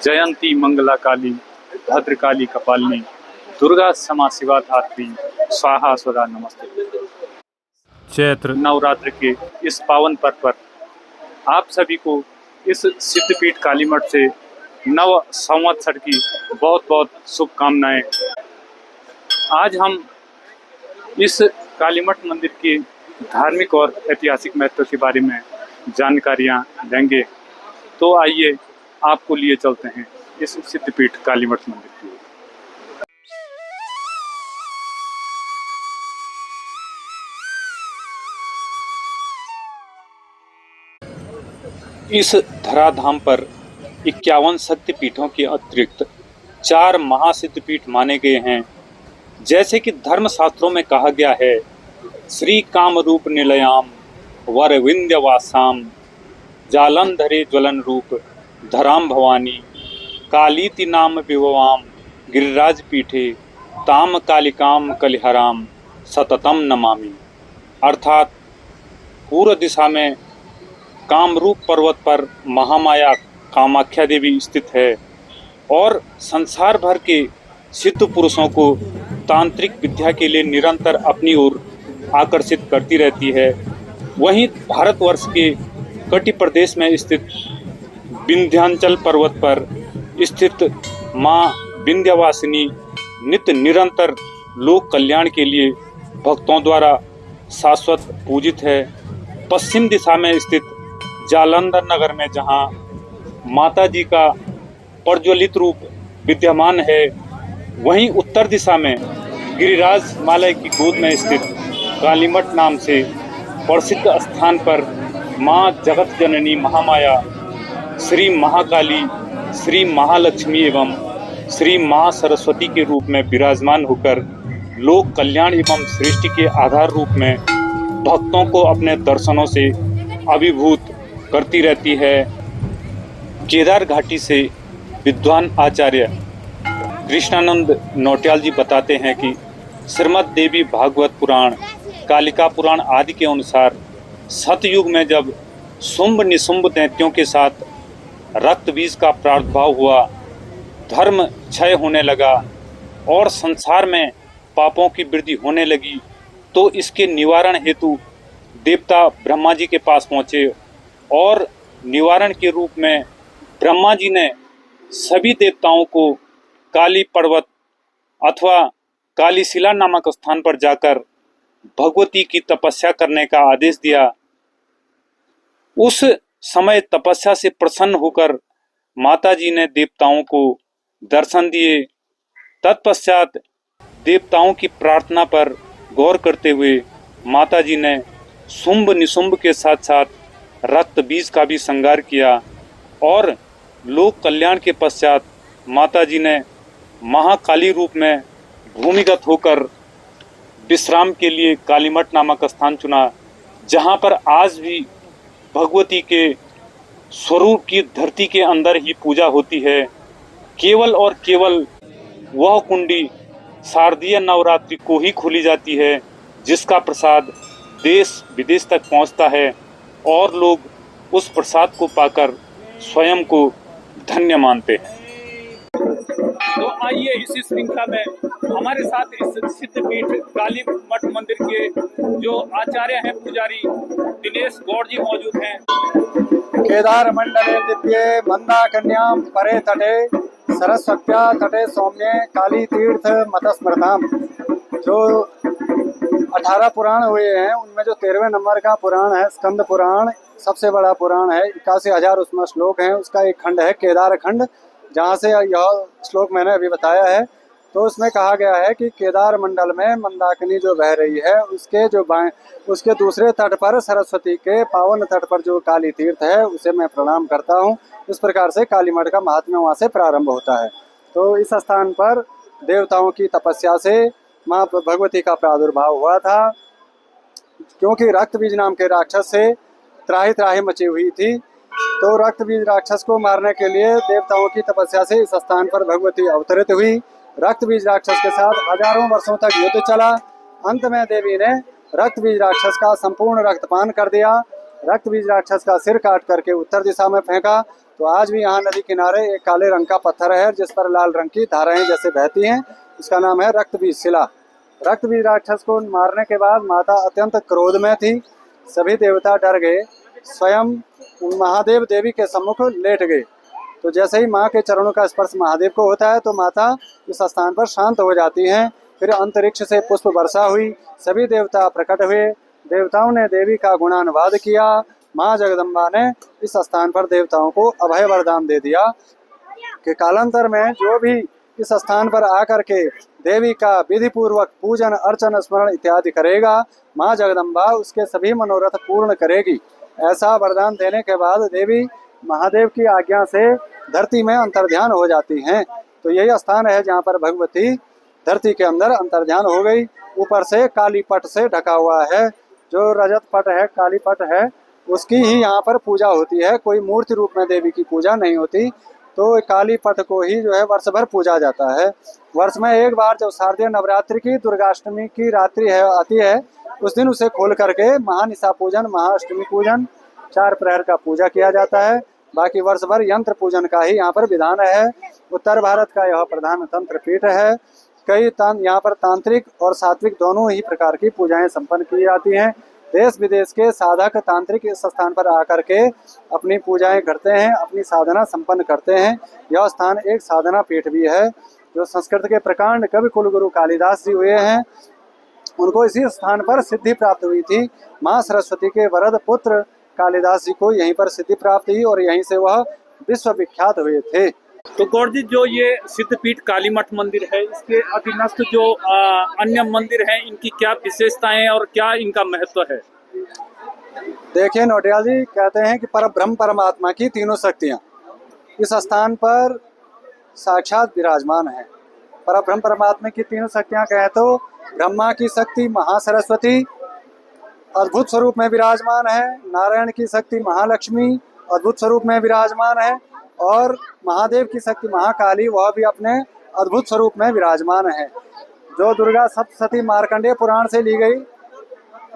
जयंती मंगला काली भद्रकाली कपालिनी दुर्गा क्षमा शिवा धात्री स्वाहा स्वधा नमस्ते। चैत्र नवरात्र के इस पावन पर्व पर आप सभी को इस सिद्धपीठ काली मठ से नव संवत्सर की बहुत बहुत शुभकामनाएं। आज हम इस काली मठ मंदिर के धार्मिक और ऐतिहासिक महत्व के बारे में जानकारियां लेंगे। तो आइए आपको लिए चलते हैं इस सिद्धपीठ काली मठ मंदिर की। इस धराधाम पर 51 शक्तिपीठों के अतिरिक्त 4 महासिद्धपीठ माने गए हैं। जैसे कि धर्मशास्त्रों में कहा गया है, श्री कामरूप निलयाम वर विंध्यवासाम जालंधरे ज्वलन रूप धराम भवानी कालीति नाम विभवाम गिरिराज पीठे ताम कालिकाम कलिहराम सततम नमामि। अर्थात पूर्व दिशा में कामरूप पर्वत पर महामाया कामाख्या देवी स्थित है और संसार भर के सिद्ध पुरुषों को तांत्रिक विद्या के लिए निरंतर अपनी ओर आकर्षित करती रहती है। वहीं भारतवर्ष के कटि प्रदेश में स्थित विंध्याचल पर्वत पर स्थित मां विंध्यवासिनी नित्य निरंतर लोक कल्याण के लिए भक्तों द्वारा शाश्वत पूजित है। पश्चिम दिशा में स्थित जालंधर नगर में जहां माता जी का प्रज्वलित रूप विद्यमान है, वहीं उत्तर दिशा में गिरिराज मालय की गोद में स्थित कालीमठ नाम से प्रसिद्ध स्थान पर मां जगत जननी महामाया श्री महाकाली, श्री महालक्ष्मी एवं श्री महासरस्वती के रूप में विराजमान होकर लोक कल्याण एवं सृष्टि के आधार रूप में भक्तों को अपने दर्शनों से अभिभूत करती रहती है। केदार घाटी से विद्वान आचार्य कृष्णानंद नौटियाल जी बताते हैं कि श्रीमद् देवी भागवत पुराण, कालिका पुराण आदि के अनुसार सतयुग में जब शुंभ निशुंभ दैत्यों के साथ रक्त बीज का प्रादुर्भाव हुआ, धर्म क्षय होने लगा और संसार में पापों की वृद्धि होने लगी, तो इसके निवारण हेतु देवता ब्रह्मा जी के पास पहुँचे और निवारण के रूप में ब्रह्मा जी ने सभी देवताओं को काली पर्वत अथवा कालीशिला नामक स्थान पर जाकर भगवती की तपस्या करने का आदेश दिया। उस समय तपस्या से प्रसन्न होकर माता जी ने देवताओं को दर्शन दिए। तत्पश्चात देवताओं की प्रार्थना पर गौर करते हुए माता जी ने शुंभ निशुंभ के साथ साथ रक्त बीज का भी संहार किया और लोक कल्याण के पश्चात माता जी ने महाकाली रूप में भूमिगत होकर विश्राम के लिए कालीमठ नामक स्थान चुना, जहां पर आज भी भगवती के स्वरूप की धरती के अंदर ही पूजा होती है। केवल और केवल वह कुंडी शारदीय नवरात्रि को ही खोली जाती है, जिसका प्रसाद देश विदेश तक पहुंचता है और लोग उस प्रसाद को पाकर स्वयं को धन्य मानते हैं। तो आइए इसी श्रृंखला में हमारे साथ इस सिद्धपीठ काली मठ मंदिर के जो आचार्य हैं, पुजारी दिनेश गौड़ जी मौजूद हैं। केदार मंडले दिव्ये मंदाकन्याम परे तटे सरस्वत्या तटे सौम्ये काली तीर्थ मतस्मृताम। जो 18 पुराण हुए हैं, उनमें जो 13वें नंबर का पुराण है स्कंद पुराण, सबसे बड़ा पुराण है, 81,000 उसमें श्लोक हैं। उसका एक खंड है केदार खंड, जहाँ से यह श्लोक मैंने अभी बताया है। तो उसमें कहा गया है कि केदार मंडल में मंदाकिनी जो बह रही है, उसके दूसरे तट पर सरस्वती के पावन तट पर जो काली तीर्थ है, उसे मैं प्रणाम करता हूँ। इस प्रकार से काली मठ का महात्म्य वहाँ से प्रारंभ होता है। तो इस स्थान पर देवताओं की तपस्या से माँ भगवती का प्रादुर्भाव हुआ था, क्योंकि रक्त बीज नाम के राक्षस से त्राही त्राही मची हुई थी। तो रक्त बीज राक्षस को मारने के लिए देवताओं की तपस्या से इस स्थान पर भगवती अवतरित हुई। रक्त बीज राक्षस के साथ हजारों वर्षों तक युद्ध चला। अंत में देवी ने रक्त बीज राक्षस का संपूर्ण रक्तपान कर दिया। रक्त बीज राक्षस का सिर काट करके उत्तर दिशा में फेंका, तो आज भी यहाँ नदी किनारे एक काले रंग का पत्थर है जिस पर लाल रंग की धाराएं जैसे बहती हैं। इसका नाम है रक्तबीज शिला। रक्तबीज राक्षस को मारने के बाद माता अत्यंत क्रोध में थी। सभी देवता डर गए, स्वयं महादेव देवी के सम्मुख लेट गए। तो जैसे ही माँ के चरणों का स्पर्श महादेव को होता है तो माता इस स्थान पर शांत हो जाती हैं। फिर अंतरिक्ष से पुष्प वर्षा हुई, सभी देवता प्रकट हुए, देवताओं ने देवी का गुणानुवाद किया। माँ जगदम्बा ने इस स्थान पर देवताओं को अभय वरदान दे दिया कि कालांतर में जो भी इस स्थान पर आकर के देवी का विधि पूर्वक पूजन अर्चन स्मरण इत्यादि करेगा, माँ जगदम्बा उसके सभी मनोरथ पूर्ण करेगी। ऐसा वरदान देने के बाद देवी महादेव की आज्ञा से धरती में अंतर्ध्यान हो जाती हैं। तो यही स्थान है जहाँ पर भगवती धरती के अंदर अंतर्ध्यान हो गई। ऊपर से काली पट से ढका हुआ है, जो रजत पट है, काली पट है, उसकी ही यहाँ पर पूजा होती है। कोई मूर्ति रूप में देवी की पूजा नहीं होती। तो काली पट को ही जो है वर्ष भर पूजा जाता है। वर्ष में एक बार जब शारदीय नवरात्रि की दुर्गाष्टमी की रात्रि है आती है, उस दिन उसे खोल करके महानिशा पूजन, महाअष्टमी पूजन, 4 प्रहर का पूजा किया जाता है। बाकी वर्ष भर यंत्र पूजन का ही यहाँ पर विधान है। उत्तर भारत का यह प्रधान तंत्र पीठ है। कई यहाँ पर तांत्रिक और सात्विक दोनों ही प्रकार की पूजाएं संपन्न की जाती हैं। देश विदेश के साधक तांत्रिक इस स्थान पर आकर के अपनी पूजाएं करते हैं, अपनी साधना संपन्न करते हैं। यह स्थान एक साधना पीठ भी है। जो संस्कृत के प्रकांड कवि कुलगुरु कालिदास जी हुए हैं, उनको इसी स्थान पर सिद्धि प्राप्त हुई थी। माँ सरस्वती के वरद पुत्र कालिदास जी को यहीं पर सिद्धि प्राप्त हुई और यहीं से वह विश्व विख्यात हुए थे। तो गौर जी, जो ये सिद्धपीठ काली मठ मंदिर है, इसके अधीनस्थ जो अन्य मंदिर हैं, इनकी क्या विशेषताएं और क्या इनका महत्व है? देखिए नोटियाल जी, कहते हैं कि परब्रह्म परमात्मा की तीनों शक्तियां इस स्थान पर साक्षात विराजमान है। परब्रह्म परमात्मा की तीनों शक्तियां कहें तो ब्रह्मा की शक्ति महासरस्वती अद्भुत स्वरूप में विराजमान है, नारायण की शक्ति महालक्ष्मी अद्भुत स्वरूप में विराजमान है, और महादेव की शक्ति महाकाली वह भी अपने अद्भुत स्वरूप में विराजमान है। जो दुर्गा सप्तशती मार्कंडेय पुराण से ली गई,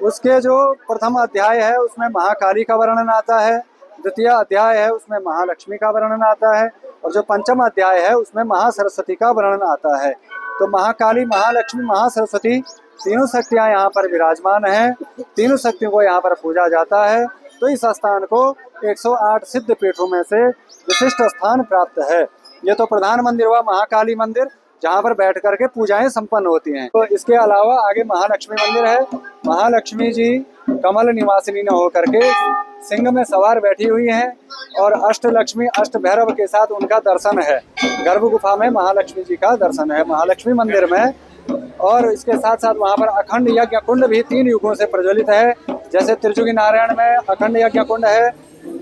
उसके जो प्रथम अध्याय है उसमें महाकाली का वर्णन आता है, द्वितीय अध्याय है उसमें महालक्ष्मी का वर्णन आता है, और जो पंचम अध्याय है उसमें महासरस्वती का वर्णन आता है। तो महाकाली, महालक्ष्मी, महासरस्वती तीनों शक्तियाँ यहाँ पर विराजमान हैं। तीनों शक्तियों को यहाँ पर पूजा जाता है। तो इस स्थान को 108 सिद्ध पीठों में से विशिष्ट स्थान प्राप्त है। ये तो प्रधान मंदिर हुआ महाकाली मंदिर, जहाँ पर बैठ करके पूजाएं संपन्न होती हैं। तो इसके अलावा आगे महालक्ष्मी मंदिर है। महालक्ष्मी जी कमल निवासिनी न होकर के सिंह में सवार बैठी हुई हैं, और अष्टलक्ष्मी अष्ट भैरव के साथ उनका दर्शन है। गर्भ गुफा में महालक्ष्मी जी का दर्शन है महालक्ष्मी मंदिर में। और इसके साथ साथ वहाँ पर अखंड यज्ञ कुंड भी 3 युगों से प्रज्वलित है। जैसे त्रिजुगी नारायण में अखंड यज्ञ कुंड है,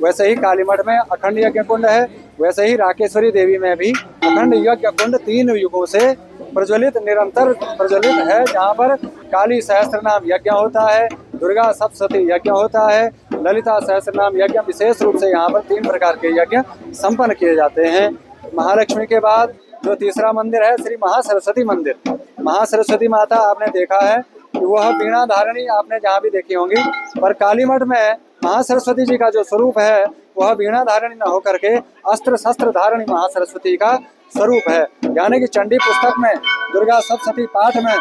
वैसे ही कालीमठ में अखंड यज्ञ कुंड है, वैसे ही राकेश्वरी देवी में भी अखंड यज्ञ कुंड 3 युगों से प्रज्वलित, निरंतर प्रज्वलित है। जहाँ पर काली सहस्त्रनाम यज्ञ होता है, दुर्गा सप्तशती यज्ञ होता है, ललिता सहस्त्रनाम यज्ञ, विशेष रूप से यहाँ पर 3 प्रकार के यज्ञ संपन्न किए जाते हैं। महालक्ष्मी के बाद जो तीसरा मंदिर है श्री महासरस्वती मंदिर। महासरस्वती माता आपने देखा है कि वह बीणा धारणी आपने जहाँ भी देखी होंगी, पर कालीमठ में महासरस्वती जी का जो स्वरूप है वह बीणा धारणी न होकर के अस्त्र शस्त्र धारणी महासरस्वती का स्वरूप है। यानी कि चंडी पुस्तक में दुर्गा सप्तशती पाठ में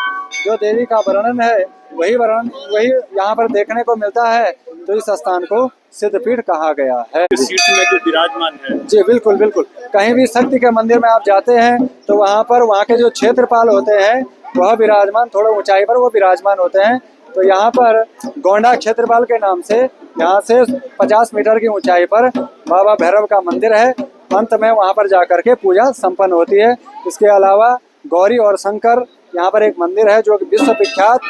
जो देवी का वर्णन है वही यहाँ पर देखने को मिलता है। तो इस स्थान को सिद्धपीठ कहा गया है। सीट में जो विराजमान है, जी बिल्कुल बिल्कुल। कहीं भी शक्ति के मंदिर में आप जाते हैं तो वहाँ पर वहाँ के जो क्षेत्रपाल होते हैं वह विराजमान, थोड़ा ऊंचाई पर वो विराजमान होते हैं। तो यहाँ पर गोंडा क्षेत्रपाल के नाम से यहाँ से 50 मीटर की ऊंचाई पर बाबा भैरव का मंदिर है। अंत में वहाँ पर जाकर के पूजा संपन्न होती है। इसके अलावा गौरी और शंकर यहाँ पर एक मंदिर है जो विश्व विख्यात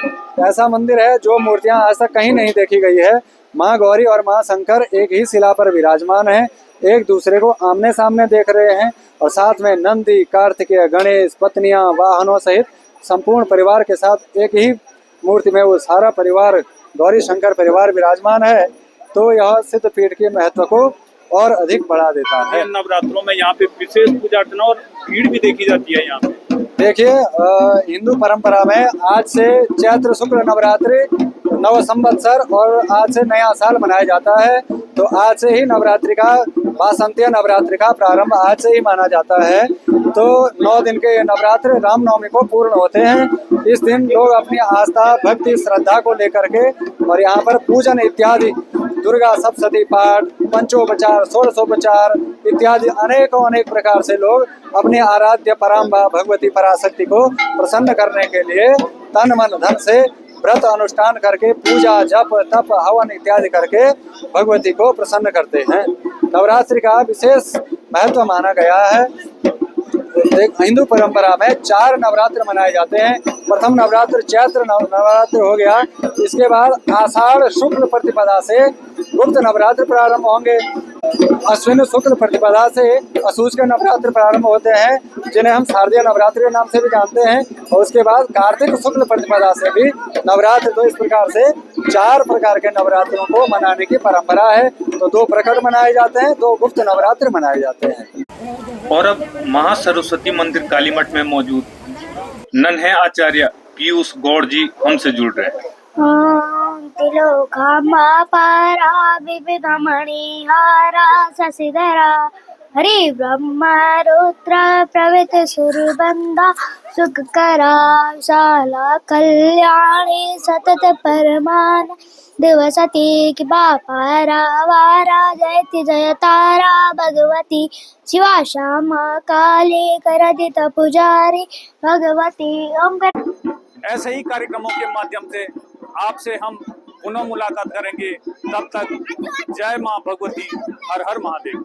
ऐसा मंदिर है जो मूर्तियाँ आज तक कहीं नहीं देखी गई है। माँ गौरी और माँ शंकर एक ही शिला पर विराजमान हैं, एक दूसरे को आमने सामने देख रहे हैं, और साथ में नंदी, कार्तिकेय, गणेश, पत्नियां, वाहनों सहित संपूर्ण परिवार के साथ एक ही मूर्ति में वो सारा परिवार, गौरी शंकर परिवार विराजमान है। तो यह सिद्धपीठ के महत्व को और अधिक बढ़ा देता है। नवरात्रों में यहाँ पे विशेष पूजा अर्चना और भीड़ भी देखी जाती है। यहाँ पे देखिए हिंदू परंपरा में आज से चैत्र शुक्ल नवरात्रि, नव संवत्सर और आज से नया साल मनाया जाता है। तो आज से ही नवरात्रि का वासंतीय नवरात्रि का प्रारंभ आज से ही माना जाता है। तो 9 दिन के ये नवरात्र रामनवमी को पूर्ण होते हैं। इस दिन लोग अपनी आस्था, भक्ति, श्रद्धा को लेकर के और यहाँ पर पूजन इत्यादि दुर्गा सप्तशती पाठ, पंचोपचार, षोडशोपचार इत्यादि अनेक प्रकार से लोग अपनी आराध्य पराम्बा भगवती पराशक्ति को प्रसन्न करने के लिए तन मन धन से व्रत अनुष्ठान करके पूजा, जप, तप, हवन इत्यादि करके भगवती को प्रसन्न करते हैं। नवरात्रि का विशेष महत्व माना गया है। एक हिंदू परंपरा में 4 नवरात्र मनाए जाते हैं। प्रथम नवरात्र चैत्र नवरात्र हो गया। इसके बाद आषाढ़ शुक्ल प्रतिपदा से गुप्त नवरात्र प्रारंभ होंगे। अश्विन शुक्ल प्रतिपदा से अशूच के नवरात्र प्रारंभ होते हैं, जिन्हें हम शारदीय नवरात्रि के नाम से भी जानते हैं। और उसके बाद कार्तिक शुक्ल प्रतिपदा से भी नवरात्र। तो इस प्रकार से 4 प्रकार के नवरात्रों को मनाने की परंपरा है। तो 2 प्रकट मनाए जाते हैं, 2 गुप्त नवरात्र मनाए जाते हैं। और अब महासरस्वती मंदिर कालीमठ में मौजूद नन्हे आचार्य पीयूष गौड़ जी हमसे जुड़ रहे हैं। हरि ब्रह्मा रुद्र प्रभृति सुरबंदा सुखकरा शाला कल्याणी सतत परमान दिवसती कि बापारा वारा जयति जय तारा भगवती शिवा श्यामा काली करदित पुजारी भगवती ओम। ऐसे ही कार्यक्रमों के माध्यम से आपसे हम पुनः मुलाकात करेंगे। तब तक जय मां भगवती, हर हर महादेव।